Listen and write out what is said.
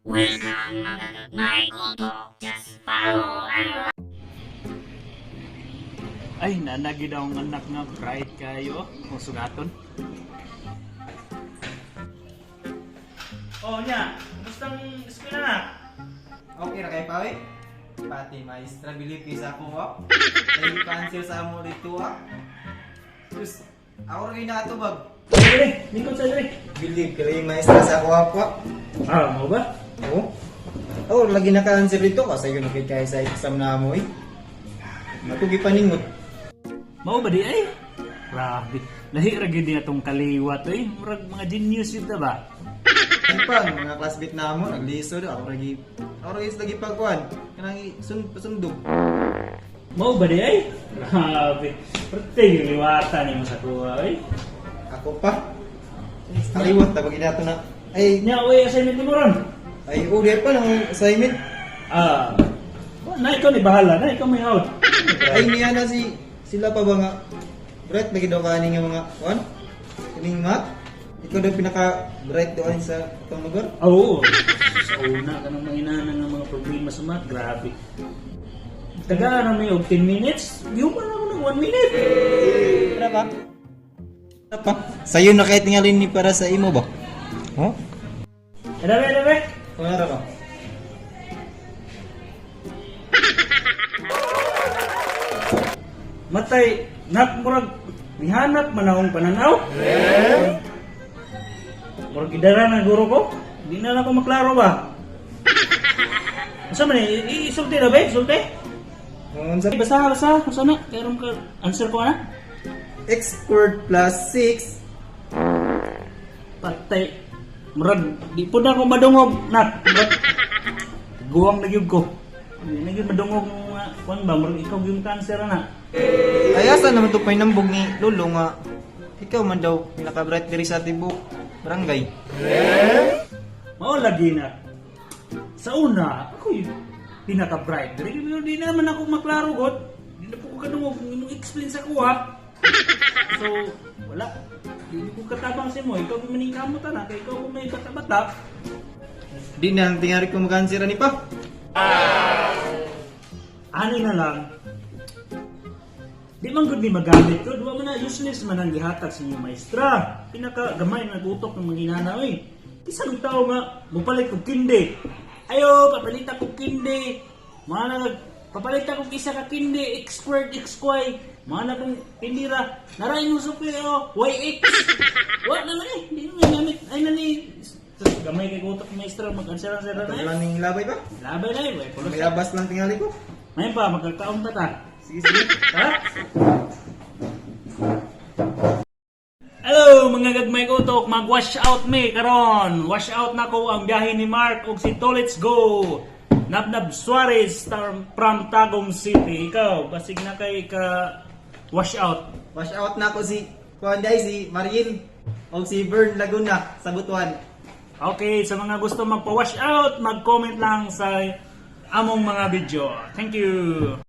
Welcome mga Marco, just follow ang Ay, nanagi daw ang anak nga bright kayo. Kung sugaton. Oh, nya. Gustang eskwela na? Okay na kayo, Pawi? Pati maestra bilib kayo sa ako, ha? Dahil cancel sa amo rito, ha? Diyos, ako rin nakatubag. Dre, likod sa Dre. Bilib kayo yung maestra sa ako, ha? Ah, mo ba? Oo. Oo, lagi na-cancel rito kasi yun nakikaya sa exam na mo, eh. Matugi paningot. Mao ba di ay? Grabe. Lahi ra gyud niya tong kaliwat eh. Murag mga genius yun ta ba? Ano pa, mga classmate na mo, nagliso do. Ako lagi lagi pagkuhan. Kanang sundog. Mao ba di ay? Grabe. Perte yung liwatan niyo sa kuha eh. Ako pa. Kaliwat, tapos ginato na. Ay, Nya, uy, assignment mo ron. ay, uli pa ng assignment. Ah. Na ikaw ni bahala, na ikaw may out. Ay, niya na sila pa ba nga? Bright, lagi daw kanin nga mga, kuhan? Kining math? Ikaw daw pinaka-bright doon sa itong lugar? Oo. Sa una ka nang mahinanan ng mga problema sa math, grabe. Tagaan na may 10 minutes, yung pa naman ng 1 minute. Ano ba? Ano pa? Sa'yo na kahit tingalin ni para sa imo ba? Oh? Adabe. Kung ano ba? Matay, murag, nihanap man akong pananaw. Murag idara na guro ko. Di na ako maklaro ba? Asa man eh, isulti na ba? Isulti? Kung sa Basa. Asa na? Kaya ka, answer ko na? x squared plus 6. Patay. Murag, di po na ako madungog. Murag, guwang na yun ko. Di na yun madungog mga, kung ba, murag ikaw yung cancer na. Ay, asa naman ito painambog ni Lolo nga. Ikaw man daw, pinaka-bright diri sa tibok. Barangay. Mao lagi na. Sa una, ako yung pinaka-bright. Di na naman ako maklaro god. Di na po ko kadungog. Explain sa kuha. So, wala. Di ko katabang si mo. Ikaw maning kamutan na. Kaya ikaw kung may bata-bata. Di na, tingari ko makansira ni pa. Ani na lang. Di man gud ni magamit ko. Duwa man na useless man ang gihatag sa inyong maestra. Pinaka-gamay na gutok ng mga inanaw eh. Isang tao nga, mupalit kong kindi. Ayo, papalita kong kindi. Papalita kong isa ka kindi. X squared, x y. Mana kong tindira. Narain mo supi o. YX. Wala na lang eh. Di na gamit. Ay na ni. Gamay kay gutok ng maestra. Mag-answer-answer na Ito eh. lang ning labay pa. Labay na eh. May abas lang tingali ko. Ngayon pa, magkakaon pa ta. Sige. Ha? Hello mga gagmay utok, mag-wash out me karon. Wash out na ko ang biyahe ni Mark ug si Let's Go. Nabnab Suarez from Tagum City. Ikaw, basig na kay ka wash out. Wash out na ko si Kuanday, si Marin o si Vern Laguna sa Butuan. Okay, sa mga gusto magpa-wash out, mag-comment lang sa among mga video. Thank you.